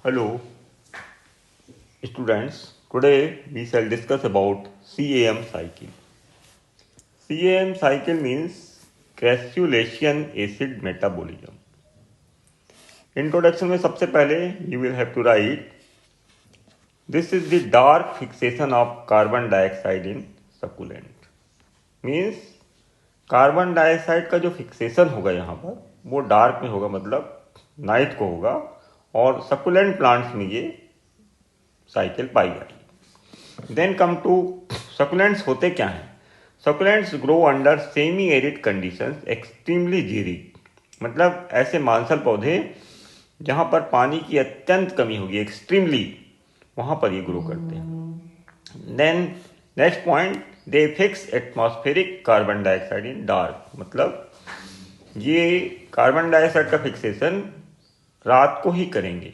Hello, students. Today we shall discuss about CAM cycle. CAM cycle means crassulacean acid metabolism. Introduction में सबसे पहले you will have to write this is the dark fixation of carbon dioxide in succulent. Means carbon dioxide का जो fixation होगा यहाँ पर वो dark में होगा, मतलब नाइट को होगा, और सकुलेंट प्लांट्स में ये साइकिल पाई जाएगी। देन कम टू सकुलेंट्स होते क्या हैं? Succulents grow under semi arid conditions extremely xeric, मतलब ऐसे मांसल पौधे जहाँ पर पानी की अत्यंत कमी होगी, एक्सट्रीमली, वहाँ पर ये ग्रो करते हैं। Then next point, they fix atmospheric carbon dioxide in dark, मतलब ये कार्बन डाइऑक्साइड का फिक्सेशन रात को ही करेंगे।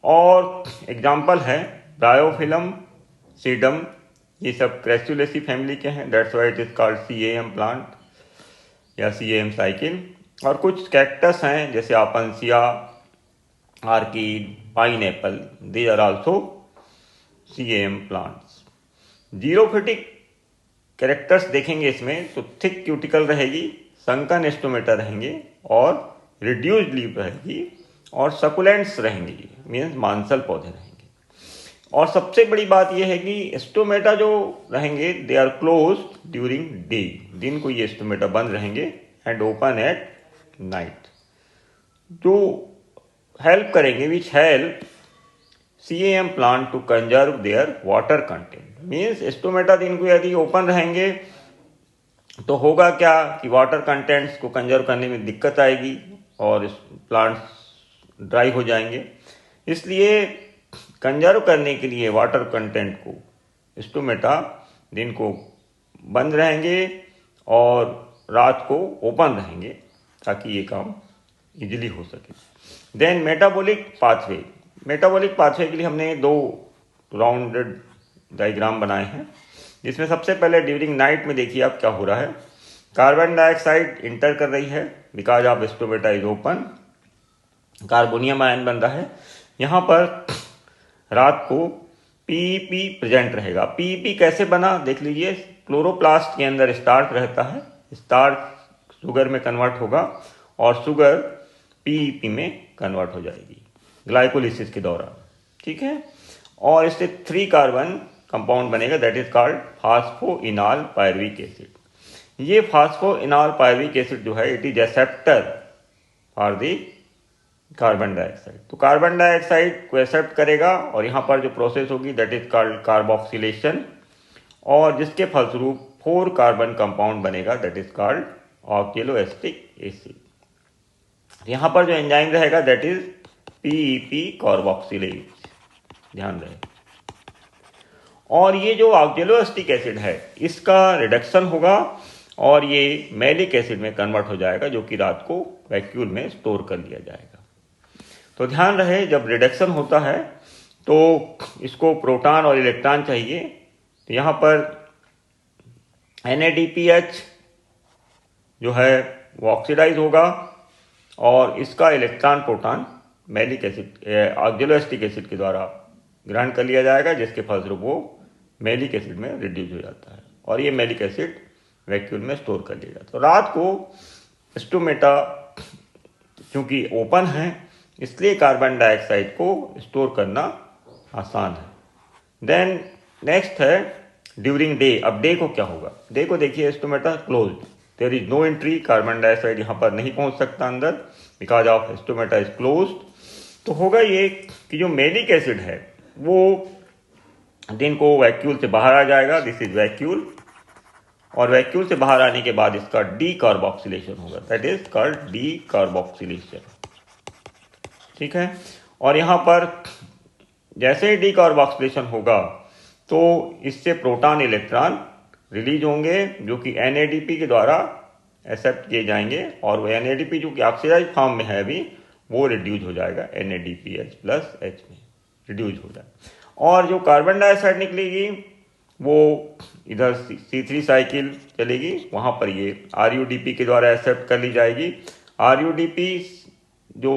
और एग्जाम्पल है ब्रायोफिलम, सीडम, ये सब क्रैसुलेसी फैमिली के हैं, that's why it is called CAM plant या CAM साइकिल। और कुछ कैक्टस हैं जैसे Opuntia, orchid, pineapple, they are also CAM plants. Xerophytic characters देखेंगे इसमें तो थिक क्यूटिकल रहेगी, संकन स्टोमेटा रहेंगे और रिड्यूस्ड लीफ रहेगी, और सकुलेंट्स रहेंगे, मीन्स मांसल पौधे रहेंगे। और सबसे बड़ी बात यह है कि स्टोमेटा जो रहेंगे they are close during day, दिन को ये स्टोमेटा बंद रहेंगे, एंड ओपन एट नाइट, जो हेल्प करेंगे, which help CAM plant to conserve their water content. Means stomata दिन को यदि ओपन रहेंगे तो होगा क्या कि वाटर कंटेंट्स को कंजर्व करने में दिक्कत आएगी और प्लांट्स ड्राई हो जाएंगे। इसलिए कंजर्व करने के लिए वाटर कंटेंट को स्टोमेटा दिन को बंद रहेंगे और रात को ओपन रहेंगे, ताकि ये काम इजीली हो सके। Then metabolic pathway, metabolic pathway के लिए हमने दो राउंडेड डायग्राम बनाए हैं, जिसमें सबसे पहले ड्यूरिंग नाइट में देखिए आप क्या हो रहा है। कार्बन डाइऑक्साइड इंटर कर रही है because of stomata is open, carbonium ion बन रहा है। यहाँ पर रात को PEP प्रेजेंट रहेगा। PEP कैसे बना देख लीजिए, क्लोरोप्लास्ट के अंदर स्टार्च रहता है, स्टार्च शुगर में कन्वर्ट होगा और शुगर PEP में कन्वर्ट हो जाएगी ग्लाइकोलिसिस के दौरान, ठीक है। और इससे 3 कार्बन कंपाउंड बनेगा, that is called phosphoenol pyruvic acid. ये फास्फोइनॉल पायरुविक एसिड जो है it is acceptor for the carbon dioxide. तो कार्बन डाइऑक्साइड को एक्सेप्ट करेगा और यहाँ पर जो प्रोसेस होगी दैट इज कॉल्ड कार्बोक्सिलेशन, और जिसके फलस्वरूप 4 कार्बन कंपाउंड बनेगा, that is called oxaloacetic acid. यहाँ पर जो एंजाइम रहेगा दैट इज PEP कार्बोक्सिलेज, ध्यान रहे। और ये जो ऑक्जेलोएसिटिक एसिड है इसका रिडक्शन होगा और ये मैलिक एसिड में कन्वर्ट हो जाएगा, जो कि रात को वैक्यूल में स्टोर कर लिया जाएगा। तो ध्यान रहे जब रिडक्शन होता है तो इसको प्रोटॉन और इलेक्ट्रॉन चाहिए, तो यहाँ पर NADPH जो है वो ऑक्सीडाइज होगा और इसका electron proton malic acid oxaloacetic acid के द्वारा ग्रहण कर लिया जाएगा, जिसके फलस्वरूप वो मैलिक एसिड में रिड्यूस हो जाता है और ये मैलिक एसिड वैक्यूल में स्टोर कर लिया जाता है। तो रात को स्टोमेटा क्योंकि ओपन है इसलिए कार्बन डाइऑक्साइड को स्टोर करना आसान है। देन नेक्स्ट है ड्यूरिंग डे। अब डे को क्या होगा, डे को देखिए stomata closed, there is no entry, carbon dioxide यहाँ पर नहीं पहुँच सकता अंदर because of stomata is closed. तो होगा ये कि जो मैलिक एसिड है वो दिन को वैक्यूल से बाहर आ जाएगा, दिस इज वैक्यूल, और वैक्यूल से बाहर आने के बाद इसका डीकार्बोक्सिलेशन होगा, दैट इज कॉल्ड डीकार्बोक्सिलेशन, ठीक है। और यहाँ पर जैसे ही डीकार्बोक्सिलेशन होगा तो इससे प्रोटॉन इलेक्ट्रॉन रिलीज होंगे जो कि NADP के द्वारा एक्सेप्ट किए जाएंगे, और वो NADP जो कि ऑक्सीडाइज फॉर्म में है अभी वो रिड्यूज हो जाएगा NADPH+H में रिड्यूज हो जाएगा। और जो कार्बन डाइऑक्साइड निकलेगी वो इधर C3 साइकिल चलेगी, वहाँ पर ये RUDP के द्वारा एक्सेप्ट कर ली जाएगी। RUDP जो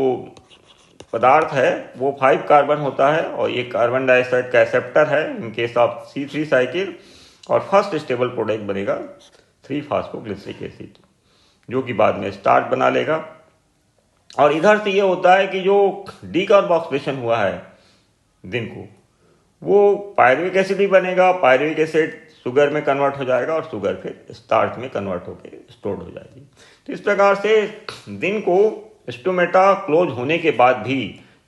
पदार्थ है वो 5 कार्बन होता है और ये कार्बन डाइऑक्साइड का एक्सेप्टर है in case of C3 cycle, और फर्स्ट स्टेबल प्रोडक्ट बनेगा 3-फॉस्फोग्लिसरिक एसिड जो कि बाद में स्टार्च बना लेगा। और इधर से ये होता है कि जो डीकार्बोक्सिलेशन हुआ है दिन को, वो पायरुविक एसिड भी बनेगा, पायरुविक एसिड शुगर में कन्वर्ट हो जाएगा और शुगर फिर स्टार्च में कन्वर्ट होकर स्टोर्ड हो जाएगी। तो इस प्रकार से दिन को स्टोमेटा क्लोज होने के बाद भी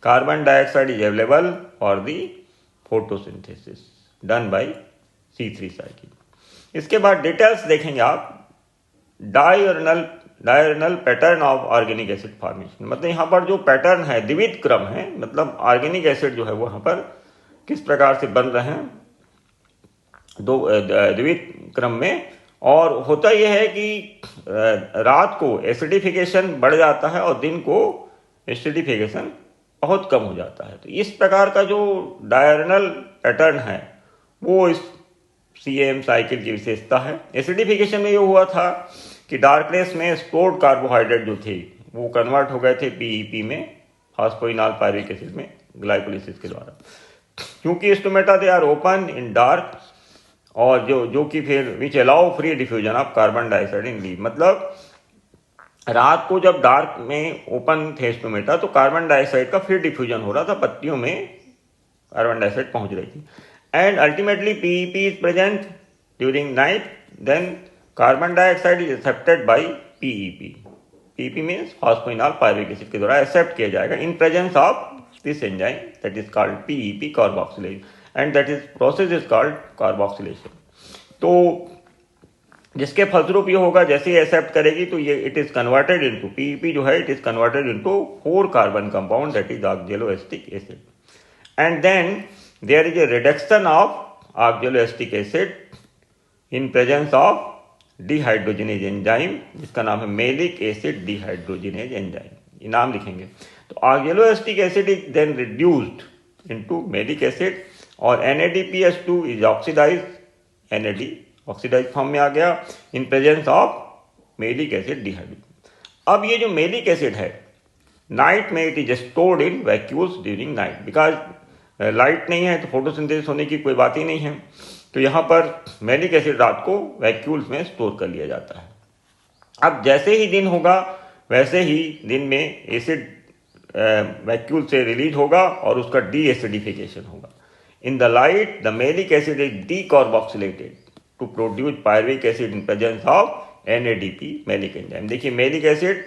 carbon dioxide is available for the photosynthesis done by C3 cycle. इसके बाद डिटेल्स देखेंगे आप, diurnal pattern of organic acid formation, मतलब यहाँ पर जो पैटर्न है द्विविध क्रम है, मतलब ऑर्गेनिक एसिड जो है वो यहाँ पर किस प्रकार से बन रहे हैं दो द्विविध क्रम में। और होता यह है कि रात को एसिडिफिकेशन बढ़ जाता है और दिन को एसिडिफिकेशन बहुत कम हो जाता है। तो इस प्रकार का जो डायurnal पैटर्न है वो इस CAM साइकिल की विशेषता है। एसिडिफिकेशन में ये हुआ था कि डार्कनेस में स्टोर्ड कार्बोहाइड्रेट जो थे वो कन्वर्ट हो गए थे PEP में, फॉस्फोइनॉल पायरुविक एसिड में ग्लाइकोलिसिस के द्वारा। क्योंकि stomata they are open in dark, और जो कि फिर which allow free diffusion of carbon dioxide in leaf, मतलब रात को जब डार्क में ओपन थे स्टोमेटा तो कार्बन डाइऑक्साइड का फ्री डिफ्यूजन हो रहा था, पत्तियों में कार्बन डाइऑक्साइड पहुंच रही थी। And ultimately PEP is present during night, then carbon dioxide is accepted by PEP। PEP means phosphoenol pyruvic acid के द्वारा एक्सेप्ट किया जाएगा in presence of this enzyme that is called PEP carboxylase, and that is process is called carboxylation। तो जिसके फलस्वरूप ये होगा, जैसे ही एक्सेप्ट करेगी तो ये it is converted into PEP जो है it is converted into 4 carbon compound that is oxaloacetic acid, and then there is a reduction of oxaloacetic acid in presence of dehydrogenase enzyme जिसका नाम है मेलिक एसिड डिहाइड्रोजिनेज एंजाइम, ये नाम लिखेंगे। तो oxaloacetic acid is then reduced into malic acid और NADPH2 is oxidise, NAD oxidise form में आ गया in presence of malic acid dehydrogen. अब ये जो मेलिक एसिड है नाइट में it is stored in vacuoles during night, because light नहीं है तो फोटोसिंथेसिस होने की कोई बात ही नहीं है। तो यहाँ पर मेलिक एसिड रात को वैक्यूल्स में स्टोर कर लिया जाता है। अब जैसे ही दिन होगा वैसे ही दिन में एसिड वैक्यूल से रिलीज होगा और उसका डीएसिडिफिकेशन होगा। In the light the malic acid is decarboxylated to produce pyruvic acid in presence of NADP malic enzyme. देखिए मेलिक एसिड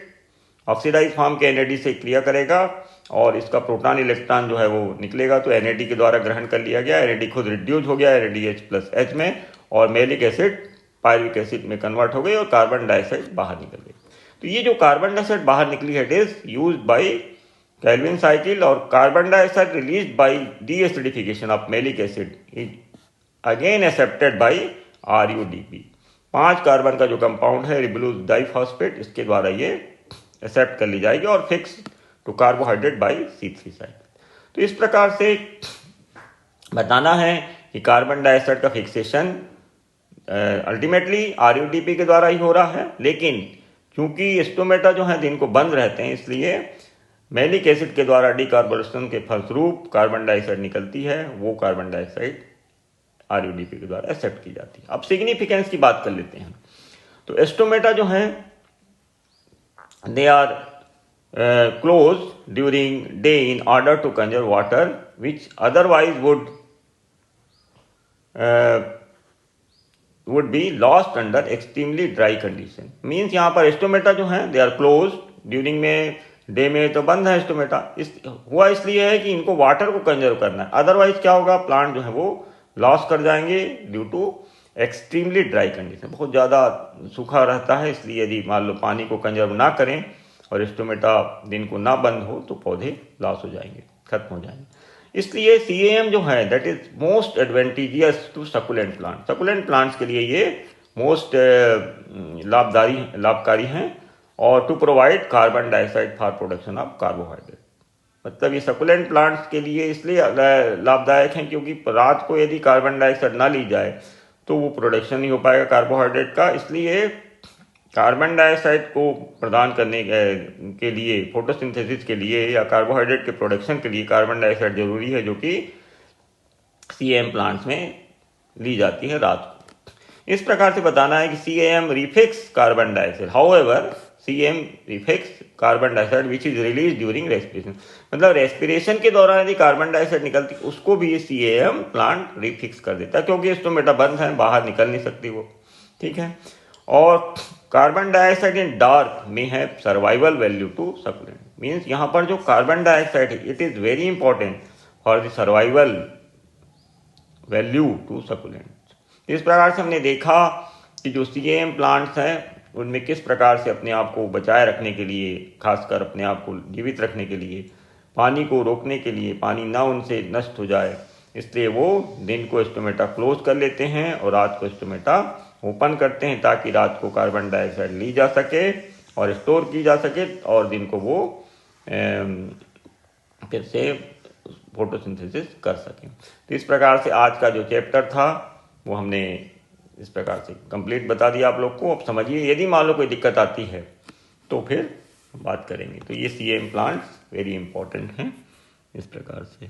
ऑक्सीडाइज फॉर्म के NAD से क्रिया करेगा और इसका प्रोटॉन इलेक्ट्रॉन जो है वो निकलेगा तो NAD के द्वारा ग्रहण कर लिया गया, NAD खुद रिड्यूस हो गया NADH+H में और मेलिक एसिड पायरुविक एसिड में कन्वर्ट हो गई और कार्बन डाइऑक्साइड बाहर निकल गई। तो ये जो कार्बन डाइऑक्साइड बाहर निकली है it is use by Calvin cycle, और carbon dioxide release by deacidification of malic acid is again accepted by RUDP। 5 carbon का जो कंपाउंड है रिबुलोज डाइफॉस्फेट, इसके द्वारा ये एक्सेप्ट कर ली जाएगी और fix to carbohydrate by C3 cycle. तो इस प्रकार से बताना है कि कार्बन डाइऑक्साइड का फिक्सेशन अल्टीमेटली RUDP के द्वारा ही हो रहा है, लेकिन क्योंकि स्टोमेटा जो है दिन को बंद रहते हैं इसलिए मेलिक एसिड के द्वारा डीकार्बोनेशन के फलस्वरूप कार्बन डाइऑक्साइड निकलती है, वो कार्बन डाइऑक्साइड RUDP के द्वारा एक्सेप्ट की जाती है। अब सिग्निफिकेंस की बात कर लेते हैं। तो स्टोमेटा जो है they are close during day in order to conserve water which otherwise would be lost under extremely dry condition। Means यहाँ पर स्टोमेटा जो है दे आर क्लोज ड्यूरिंग में, डे में तो बंद है स्टोमेटा, हुआ इसलिए है कि इनको वाटर को कंजर्व करना है, अदरवाइज क्या होगा प्लांट जो है वो लॉस कर जाएंगे due to extremely dry condition, बहुत ज़्यादा सूखा रहता है। इसलिए यदि मान लो पानी को कंजर्व ना करें और स्टोमेटा दिन को ना बंद हो तो पौधे लॉस हो जाएंगे, खत्म हो जाएंगे। इसलिए CAM जो है that is most advantageous to succulent plant, succulent plants के लिए ये मोस्ट लाभकारी हैं और to provide carbon dioxide for production of carbohydrate. मतलब ये सकुलेंट प्लांट्स के लिए इसलिए लाभदायक हैं क्योंकि रात को यदि कार्बन डाइऑक्साइड ना ली जाए तो वो प्रोडक्शन नहीं हो पाएगा कार्बोहाइड्रेट का, इसलिए कार्बन डाइऑक्साइड को प्रदान करने के लिए, फोटोसिंथेसिस के लिए या कार्बोहाइड्रेट के प्रोडक्शन के लिए कार्बन डाइऑक्साइड जरूरी है, जो कि CAM प्लांट्स में ली जाती है रात को। इस प्रकार से बताना है कि CAM refix carbon dioxide, however CAM refix carbon dioxide which is release during respiration, मतलब रेस्पिरेशन के दौरान यदि कार्बन डाइऑक्साइड निकलती उसको भी ये CAM प्लांट रिफिक्स कर देता है, क्योंकि स्टोमेटा बंद है, बाहर निकल नहीं सकती वो, ठीक है। और कार्बन डाइऑक्साइड इन डार्क में है survival value to succulent, means यहाँ पर जो कार्बन डाइऑक्साइड है it is very important for the survival value to succulent. इस प्रकार से हमने देखा कि जो CAM प्लांट्स हैं उनमें किस प्रकार से अपने आप को बचाए रखने के लिए, खासकर अपने आप को जीवित रखने के लिए, पानी को रोकने के लिए, पानी ना उनसे नष्ट हो जाए, इसलिए वो दिन को स्टोमेटा क्लोज कर लेते हैं और रात को स्टोमेटा ओपन करते हैं, ताकि रात को कार्बन डाइऑक्साइड ली जा सके और स्टोर की जा सके और दिन को वो फिर से फोटोसिंथेसिस कर सकें। तो इस प्रकार से आज का जो चैप्टर था वो हमने इस प्रकार से कंप्लीट बता दिया आप लोग को। अब समझिए, यदि मान लो कोई दिक्कत आती है तो फिर बात करेंगे। तो ये CAM प्लांट्स वेरी इंपॉर्टेंट हैं इस प्रकार से।